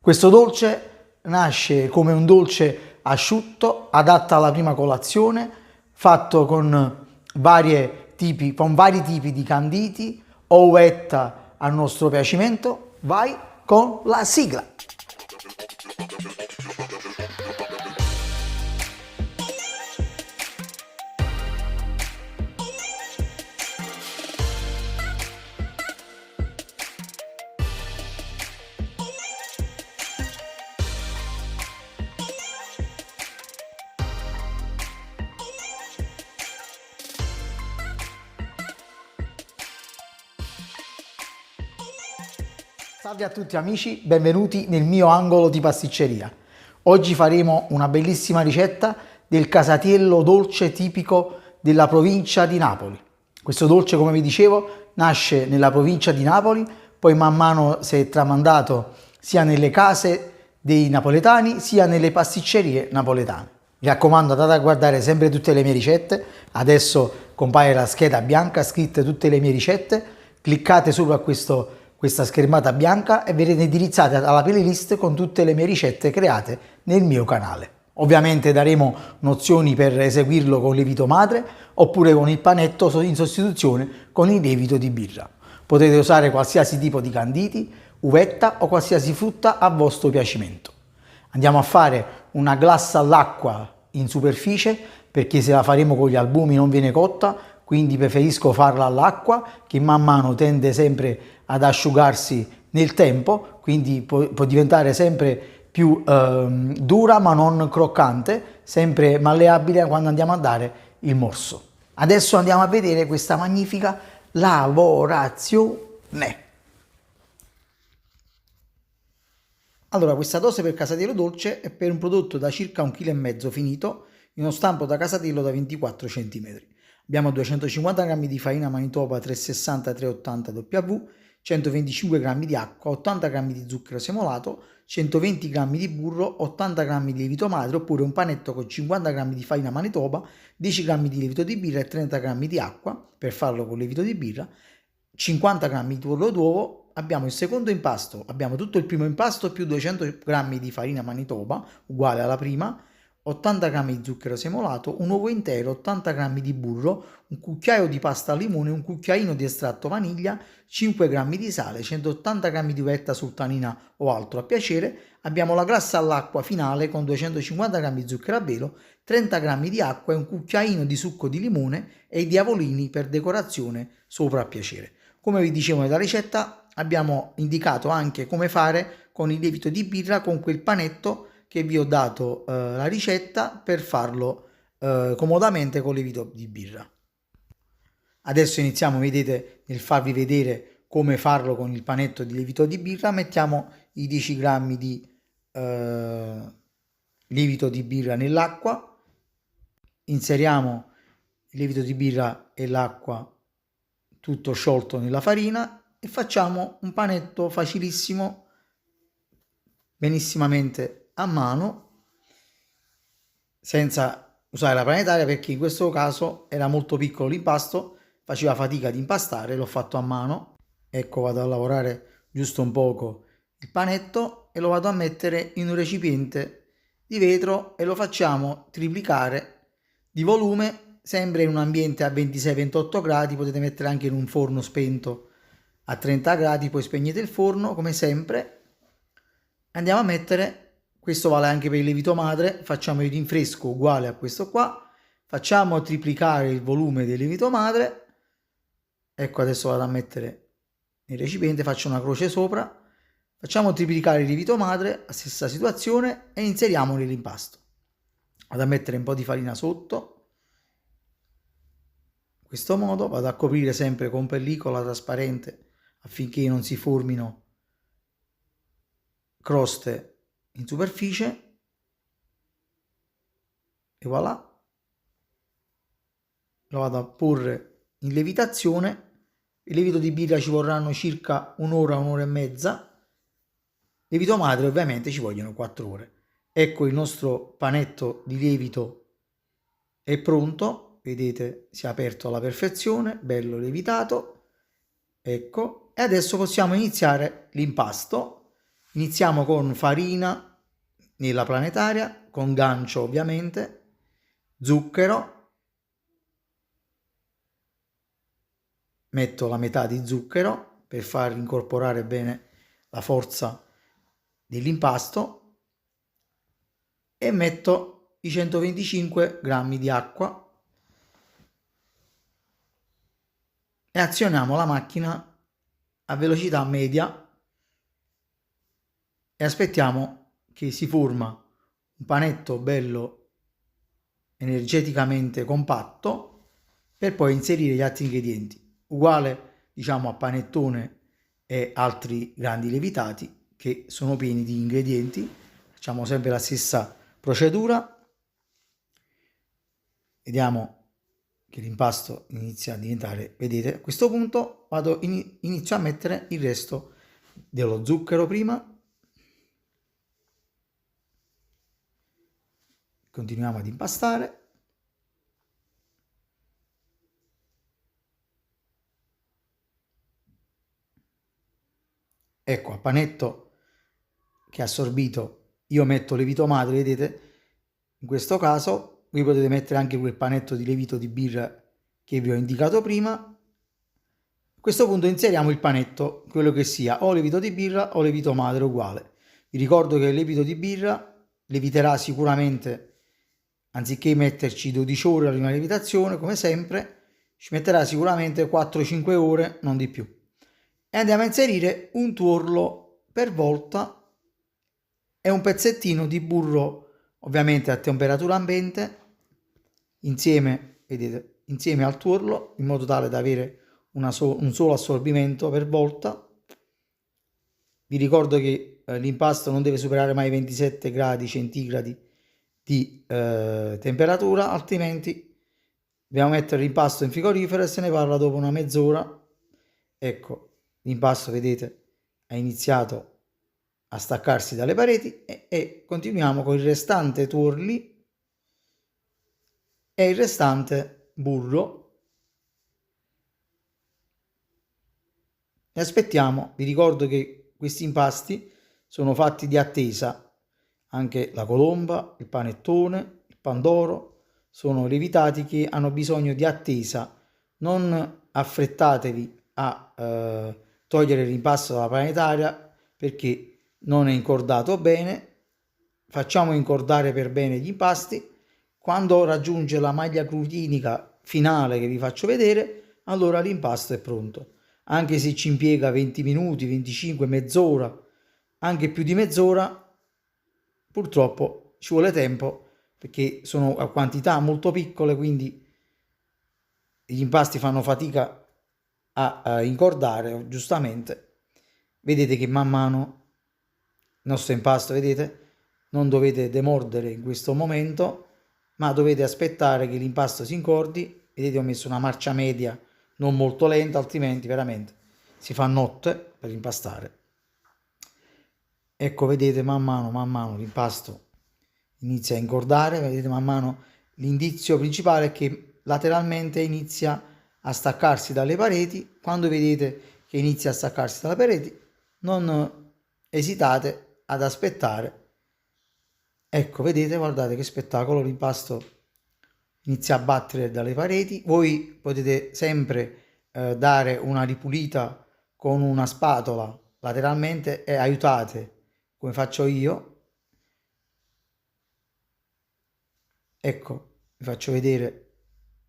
Questo dolce nasce come un dolce asciutto, adatto alla prima colazione, fatto con vari tipi di canditi o uvetta a nostro piacimento. Vai con la sigla! Salve a tutti amici, benvenuti nel mio angolo di pasticceria. Oggi faremo una bellissima ricetta del casatiello dolce tipico della provincia di Napoli. Questo dolce, come vi dicevo, nasce nella provincia di Napoli, poi man mano si è tramandato sia nelle case dei napoletani sia nelle pasticcerie napoletane. Mi raccomando, andate a guardare sempre tutte le mie ricette. Adesso compare la scheda bianca, scritte tutte le mie ricette. Cliccate sopra questa schermata bianca e verrete indirizzati alla playlist con tutte le mie ricette create nel mio canale. Ovviamente daremo nozioni per eseguirlo con lievito madre oppure con il panetto in sostituzione con il lievito di birra. Potete usare qualsiasi tipo di canditi, uvetta o qualsiasi frutta a vostro piacimento. Andiamo a fare una glassa all'acqua in superficie perché se la faremo con gli albumi non viene cotta, quindi preferisco farla all'acqua che man mano tende sempre ad asciugarsi nel tempo, quindi può diventare sempre più dura ma non croccante, sempre malleabile quando andiamo a dare il morso. Adesso andiamo a vedere questa magnifica lavorazione. Allora, questa dose per casatiello dolce è per un prodotto da circa 1,5 kg finito in uno stampo da casatiello da 24 cm. Abbiamo 250 g di farina Manitoba 360-380 W, 125 g di acqua, 80 g di zucchero semolato, 120 g di burro, 80 g di lievito madre oppure un panetto con 50 g di farina Manitoba, 10 g di lievito di birra e 30 g di acqua per farlo con lievito di birra, 50 g di tuorlo d'uovo. Abbiamo il secondo impasto, abbiamo tutto il primo impasto più 200 g di farina Manitoba uguale alla prima, 80 g di zucchero semolato, un uovo intero, 80 g di burro, un cucchiaio di pasta al limone, un cucchiaino di estratto vaniglia, 5 g di sale, 180 g di uvetta sultanina o altro a piacere. Abbiamo la glassa all'acqua finale con 250 g di zucchero a velo, 30 g di acqua e un cucchiaino di succo di limone e i diavolini per decorazione sopra a piacere. Come vi dicevo nella ricetta, abbiamo indicato anche come fare con il lievito di birra con quel panetto che vi ho dato la ricetta per farlo comodamente con lievito di birra. Adesso iniziamo, vedete, nel farvi vedere come farlo con il panetto di lievito di birra. Mettiamo i 10 g di lievito di birra nell'acqua, inseriamo il lievito di birra e l'acqua tutto sciolto nella farina e facciamo un panetto facilissimo, benissimamente a mano, senza usare la planetaria perché in questo caso era molto piccolo l'impasto, faceva fatica di impastare, l'ho fatto a mano. Ecco, vado a lavorare giusto un poco il panetto e lo vado a mettere in un recipiente di vetro e lo facciamo triplicare di volume, sempre in un ambiente a 26-28 gradi, potete mettere anche in un forno spento a 30 gradi, poi spegnete il forno come sempre. Andiamo a mettere, questo vale anche per il lievito madre, facciamo il rinfresco uguale a questo qua, facciamo triplicare il volume del lievito madre. Ecco, adesso vado a mettere nel recipiente, faccio una croce sopra, facciamo triplicare il lievito madre, la stessa situazione, e inseriamo nell'impasto. Vado a mettere un po' di farina sotto, in questo modo, vado a coprire sempre con pellicola trasparente affinché non si formino croste in superficie, e voilà, lo vado a porre in lievitazione. Il lievito di birra ci vorranno circa un'ora, un'ora e mezza, lievito madre ovviamente ci vogliono 4 ore. Ecco, il nostro panetto di lievito è pronto, vedete, si è aperto alla perfezione, bello lievitato. Ecco, e adesso possiamo iniziare l'impasto. Iniziamo con farina nella planetaria, con gancio ovviamente, zucchero, metto la metà di zucchero per far incorporare bene la forza dell'impasto e metto i 125 grammi di acqua e azioniamo la macchina a velocità media e aspettiamo che si forma un panetto bello energeticamente compatto per poi inserire gli altri ingredienti, uguale diciamo a panettone e altri grandi lievitati che sono pieni di ingredienti. Facciamo sempre la stessa procedura, vediamo che l'impasto inizia a diventare, vedete, a questo punto inizio a mettere il resto dello zucchero prima, continuiamo ad impastare. Ecco, a panetto che ha assorbito io metto lievito madre, vedete, in questo caso voi potete mettere anche quel panetto di lievito di birra che vi ho indicato prima. A questo punto inseriamo il panetto, quello che sia, o lievito di birra o lievito madre, uguale. Vi ricordo che il lievito di birra lieviterà sicuramente, anziché metterci 12 ore alla prima lievitazione, come sempre, ci metterà sicuramente 4-5 ore, non di più. E andiamo a inserire un tuorlo per volta e un pezzettino di burro, ovviamente a temperatura ambiente, insieme, vedete, insieme al tuorlo, in modo tale da avere un solo assorbimento per volta. Vi ricordo che l'impasto non deve superare mai 27 gradi centigradi di temperatura, altrimenti dobbiamo mettere l'impasto in frigorifero e se ne parla dopo una mezz'ora. Ecco, l'impasto, vedete, ha iniziato a staccarsi dalle pareti e continuiamo con il restante tuorli e il restante burro e aspettiamo. Vi ricordo che questi impasti sono fatti di attesa, anche la colomba, il panettone, il pandoro sono lievitati che hanno bisogno di attesa. Non affrettatevi a togliere l'impasto dalla planetaria perché non è incordato bene. Facciamo incordare per bene gli impasti. Quando raggiunge la maglia glutinica finale che vi faccio vedere, allora l'impasto è pronto. Anche se ci impiega 20 minuti, 25, mezz'ora, anche più di mezz'ora, purtroppo ci vuole tempo perché sono a quantità molto piccole, quindi gli impasti fanno fatica a incordare, giustamente. Vedete che man mano il nostro impasto, vedete, non dovete demordere in questo momento, ma dovete aspettare che l'impasto si incordi. Vedete, ho messo una marcia media non molto lenta, altrimenti veramente si fa notte per impastare. Ecco, vedete, man mano l'impasto inizia a incordare, vedete, man mano l'indizio principale è che lateralmente inizia a staccarsi dalle pareti. Quando vedete che inizia a staccarsi dalle pareti, non esitate ad aspettare. Ecco, vedete, guardate che spettacolo, l'impasto inizia a battere dalle pareti. Voi potete sempre dare una ripulita con una spatola lateralmente e aiutate come faccio io. Ecco, vi faccio vedere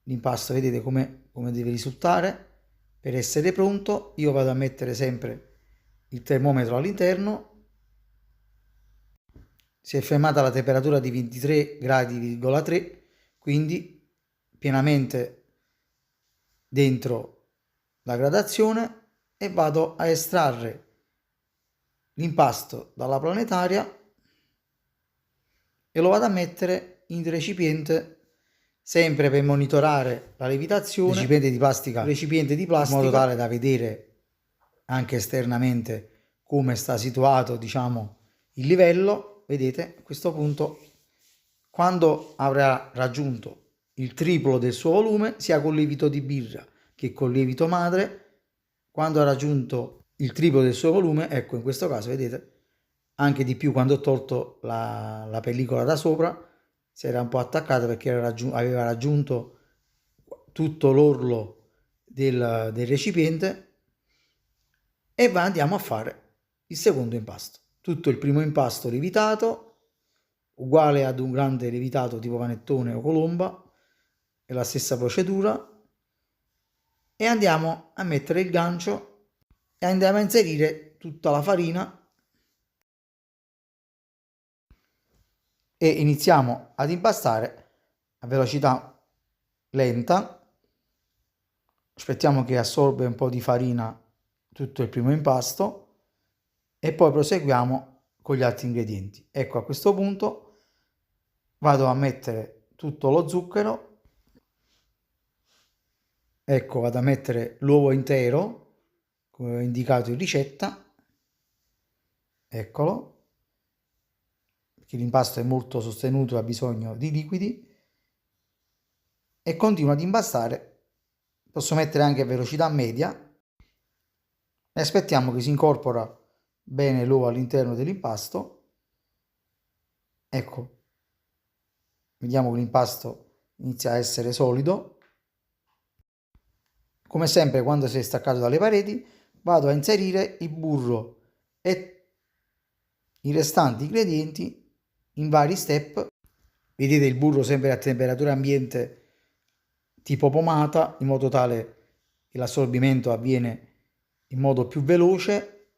l'impasto, vedete come deve risultare. Per essere pronto io vado a mettere sempre il termometro all'interno. Si è fermata la temperatura di 23,3 gradi, quindi pienamente dentro la gradazione, e vado a estrarre l'impasto dalla planetaria e lo vado a mettere in recipiente, sempre per monitorare la lievitazione, recipiente di plastica, in modo tale da vedere anche esternamente come sta situato, diciamo, il livello. Vedete, a questo punto, quando avrà raggiunto il triplo del suo volume, sia con lievito di birra che con lievito madre, quando ha raggiunto il triplo del suo volume, ecco, in questo caso, vedete, anche di più quando ho tolto la pellicola da sopra, si era un po' attaccata perché aveva raggiunto tutto l'orlo del recipiente. E andiamo a fare il secondo impasto. Tutto il primo impasto lievitato, uguale ad un grande lievitato tipo panettone o colomba, è la stessa procedura, e andiamo a mettere il gancio e andiamo a inserire tutta la farina e iniziamo ad impastare a velocità lenta. Aspettiamo che assorbe un po' di farina tutto il primo impasto e poi proseguiamo con gli altri ingredienti. Ecco, a questo punto vado a mettere tutto lo zucchero. Ecco, vado a mettere l'uovo intero, come ho indicato in ricetta. Eccolo, perché l'impasto è molto sostenuto e ha bisogno di liquidi. E continuo ad impastare. Posso mettere anche a velocità media. E aspettiamo che si incorpora bene l'uovo all'interno dell'impasto. Ecco, vediamo che l'impasto inizia a essere solido. Come sempre, quando si è staccato dalle pareti, vado a inserire il burro e i restanti ingredienti in vari step. Vedete il burro sempre a temperatura ambiente tipo pomata, in modo tale che l'assorbimento avviene in modo più veloce,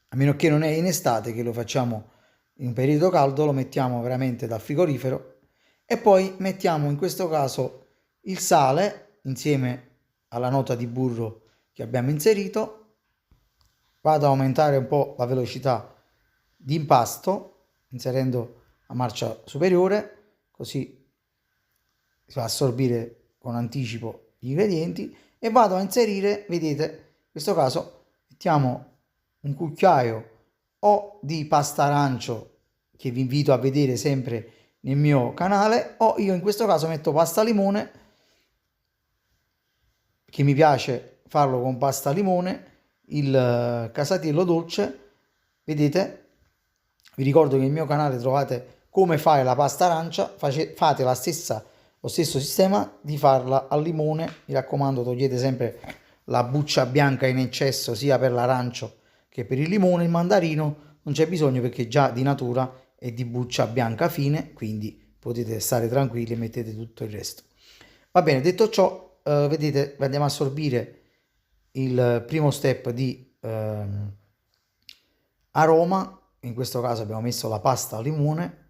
a meno che non è in estate, che lo facciamo in un periodo caldo, lo mettiamo veramente dal frigorifero e poi mettiamo in questo caso il sale insieme alla nota di burro che abbiamo inserito. Vado ad aumentare un po' la velocità di impasto inserendo a marcia superiore, così si va a assorbire con anticipo gli ingredienti, e vado a inserire, vedete, in questo caso mettiamo un cucchiaio o di pasta arancio, che vi invito a vedere sempre nel mio canale, o io in questo caso metto pasta limone, che mi piace farlo con pasta limone, il casatiello dolce. Vedete, vi ricordo che nel mio canale trovate come fare la pasta arancia, fate lo stesso sistema di farla al limone. Mi raccomando, togliete sempre la buccia bianca in eccesso sia per l'arancio che per il limone. Il mandarino non c'è bisogno perché già di natura è di buccia bianca fine, quindi potete stare tranquilli e mettete tutto il resto. Va bene, detto ciò, vedete, andiamo a assorbire il primo step di aroma. In questo caso abbiamo messo la pasta al limone.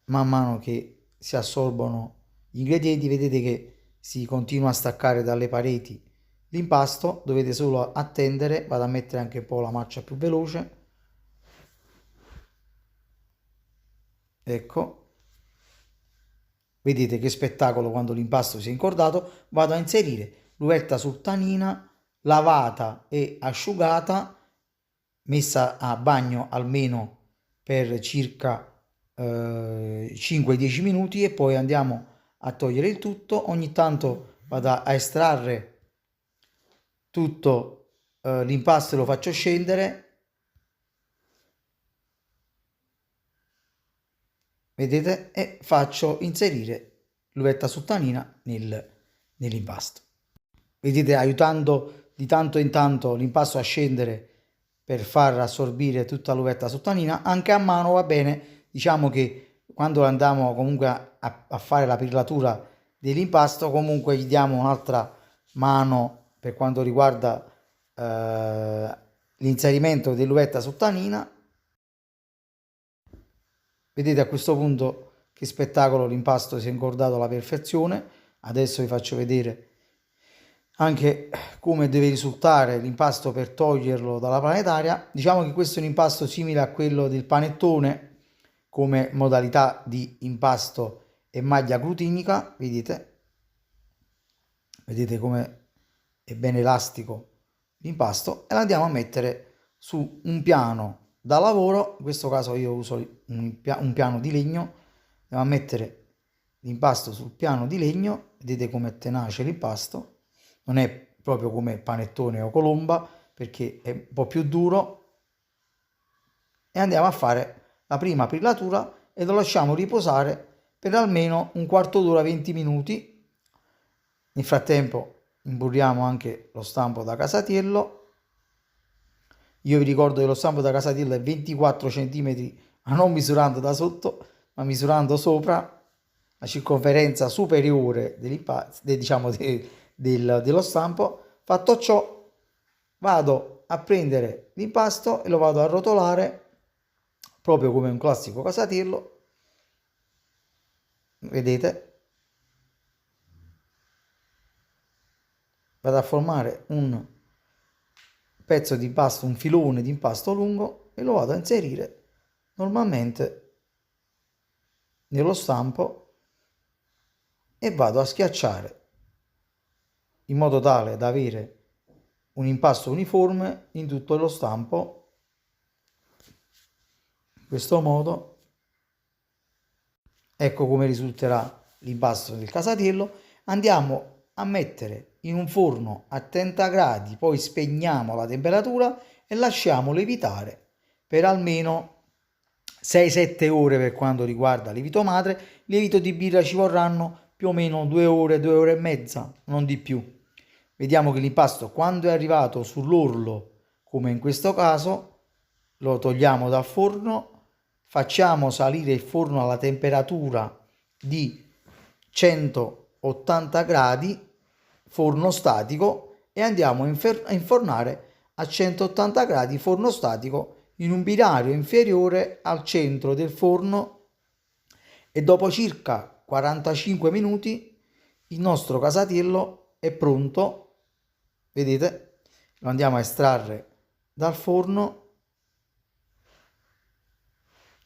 Man mano che si assorbono gli ingredienti, vedete che si continua a staccare dalle pareti l'impasto. Dovete solo attendere. Vado a mettere anche un po' la marcia più veloce. Ecco, vedete che spettacolo quando l'impasto si è incordato. Vado a inserire l'uvetta sultanina lavata e asciugata, messa a bagno almeno per circa 5-10 minuti, e poi andiamo a togliere il tutto. Ogni tanto vado a estrarre tutto l'impasto e lo faccio scendere. Vedete? E faccio inserire l'uvetta sultanina nell'impasto. Vedete, aiutando di tanto in tanto l'impasto a scendere per far assorbire tutta l'uvetta sultanina. Anche a mano va bene, diciamo che quando andiamo comunque a fare la pillatura dell'impasto, comunque gli diamo un'altra mano per quanto riguarda l'inserimento dell'uvetta sultanina. Vedete a questo punto che spettacolo, l'impasto si è incordato alla perfezione. Adesso vi faccio vedere anche come deve risultare l'impasto per toglierlo dalla planetaria. Diciamo che questo è un impasto simile a quello del panettone come modalità di impasto e maglia glutinica. Vedete come è ben elastico l'impasto, e lo andiamo a mettere su un piano da lavoro. In questo caso io uso un piano di legno. Andiamo a mettere l'impasto sul piano di legno. Vedete come è tenace l'impasto, non è proprio come panettone o colomba, perché è un po' più duro, e andiamo a fare la prima pillatura e lo lasciamo riposare per almeno un quarto d'ora, 20 minuti. Nel frattempo imburriamo anche lo stampo da casatiello. Io vi ricordo che lo stampo da casatiello è 24 cm, ma non misurando da sotto, ma misurando sopra la circonferenza superiore dello stampo. Fatto ciò, vado a prendere l'impasto e lo vado a rotolare proprio come un classico casatiello. Vedete? Vado a formare un pezzo di impasto, un filone di impasto lungo, e lo vado a inserire normalmente nello stampo e vado a schiacciare in modo tale da avere un impasto uniforme in tutto lo stampo. In questo modo, ecco come risulterà l'impasto del casatiello. Andiamo a mettere in un forno a 30 gradi, poi spegniamo la temperatura e lasciamo lievitare per almeno 6-7 ore. Per quanto riguarda il lievito madre, lievito di birra ci vorranno più o meno 2 ore, 2 ore e mezza, non di più. Vediamo che l'impasto, quando è arrivato sull'orlo, come in questo caso, lo togliamo dal forno, facciamo salire il forno alla temperatura di 180 gradi, forno statico, e andiamo a infornare a 180 gradi, forno statico, in un binario inferiore al centro del forno, e dopo circa 45 minuti il nostro casatiello è pronto. Vedete? Lo andiamo a estrarre dal forno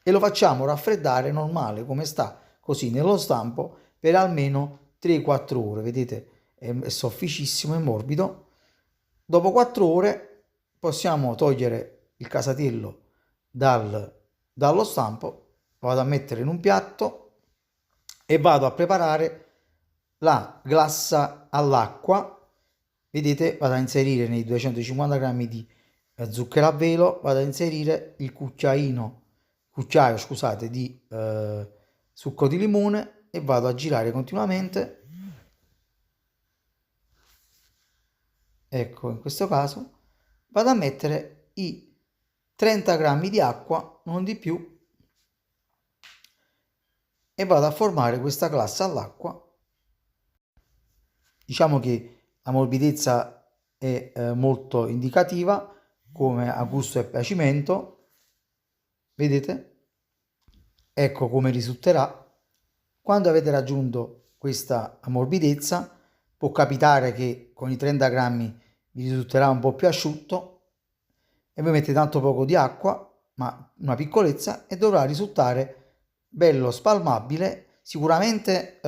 e lo facciamo raffreddare normale come sta, così nello stampo, per almeno 3-4 ore. Vedete? È sofficissimo e morbido. Dopo 4 ore possiamo togliere il casatiello dallo stampo, lo vado a mettere in un piatto e vado a preparare la glassa all'acqua. Vedete, vado a inserire nei 250 grammi di zucchero a velo, vado a inserire il cucchiaio di succo di limone e vado a girare continuamente. Ecco, in questo caso vado a mettere i 30 grammi di acqua, non di più, e vado a formare questa glassa all'acqua. Diciamo che la morbidezza è molto indicativa, come a gusto e piacimento. Vedete? Ecco come risulterà. Quando avete raggiunto questa morbidezza, può capitare che con i 30 grammi vi risulterà un po' più asciutto, e voi mettete tanto poco di acqua, ma una piccolezza, e dovrà risultare bello spalmabile. Sicuramente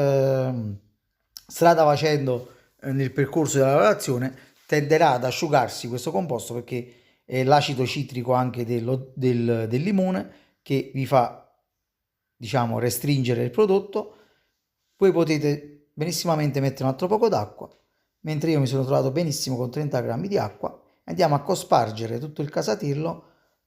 strada facendo nel percorso della lavorazione tenderà ad asciugarsi questo composto, perché è l'acido citrico anche del limone che vi fa, diciamo, restringere il prodotto. Voi potete benissimamente mettere un altro poco d'acqua, mentre io mi sono trovato benissimo con 30 grammi di acqua. Andiamo a cospargere tutto il casatiello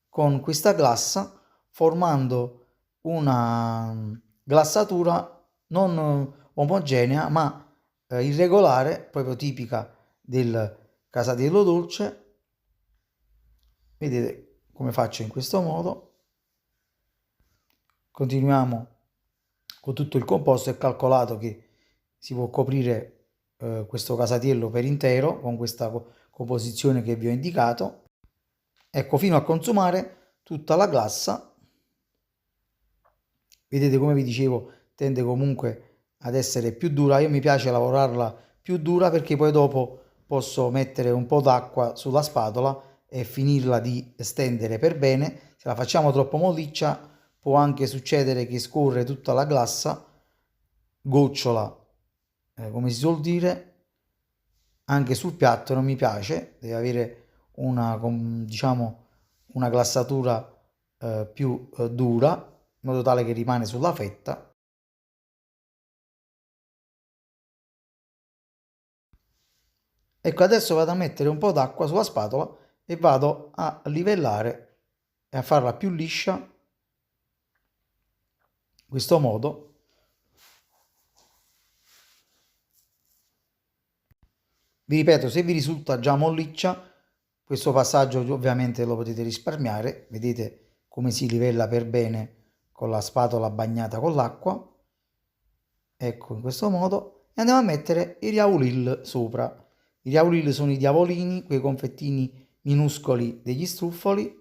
con questa glassa, formando una glassatura non omogenea ma irregolare, proprio tipica del casatiello dolce. Vedete come faccio in questo modo. Continuiamo con tutto il composto. È calcolato che si può coprire questo casatiello per intero con questa composizione che vi ho indicato. Ecco, fino a consumare tutta la glassa. Vedete, come vi dicevo, tende comunque ad essere più dura. Io mi piace lavorarla più dura perché poi dopo posso mettere un po' d'acqua sulla spatola e finirla di stendere per bene. Se la facciamo troppo molliccia può anche succedere che scorre tutta la glassa, gocciola, come si suol dire, anche sul piatto. Non mi piace, deve avere diciamo, una glassatura più dura, in modo tale che rimane sulla fetta. Ecco, adesso vado a mettere un po' d'acqua sulla spatola e vado a livellare e a farla più liscia, in questo modo. Vi ripeto, se vi risulta già molliccia, questo passaggio ovviamente lo potete risparmiare. Vedete come si livella per bene con la spatola bagnata con l'acqua. Ecco, in questo modo. E andiamo a mettere i Riaulil sopra. I Riaulil sono i diavolini, quei confettini minuscoli degli struffoli.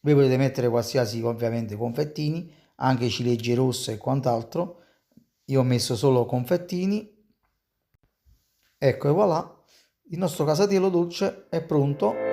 Voi potete mettere qualsiasi ovviamente confettini, anche ciliegie rosse e quant'altro. Io ho messo solo confettini. Ecco e voilà, il nostro casatiello dolce è pronto.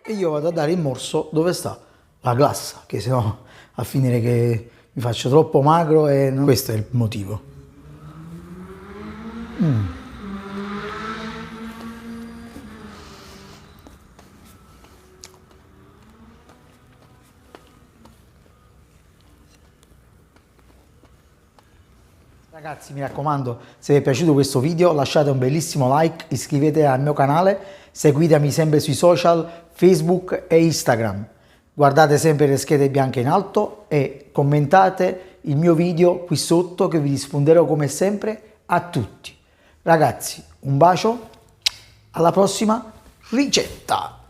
E io vado a dare il morso dove sta la glassa, che se no a finire che mi faccio troppo magro e non... questo è il motivo. Ragazzi, mi raccomando, se vi è piaciuto questo video lasciate un bellissimo like, iscrivetevi al mio canale, seguitemi sempre sui social, Facebook e Instagram. Guardate sempre le schede bianche in alto e commentate il mio video qui sotto che vi risponderò come sempre a tutti. Ragazzi, un bacio, alla prossima ricetta!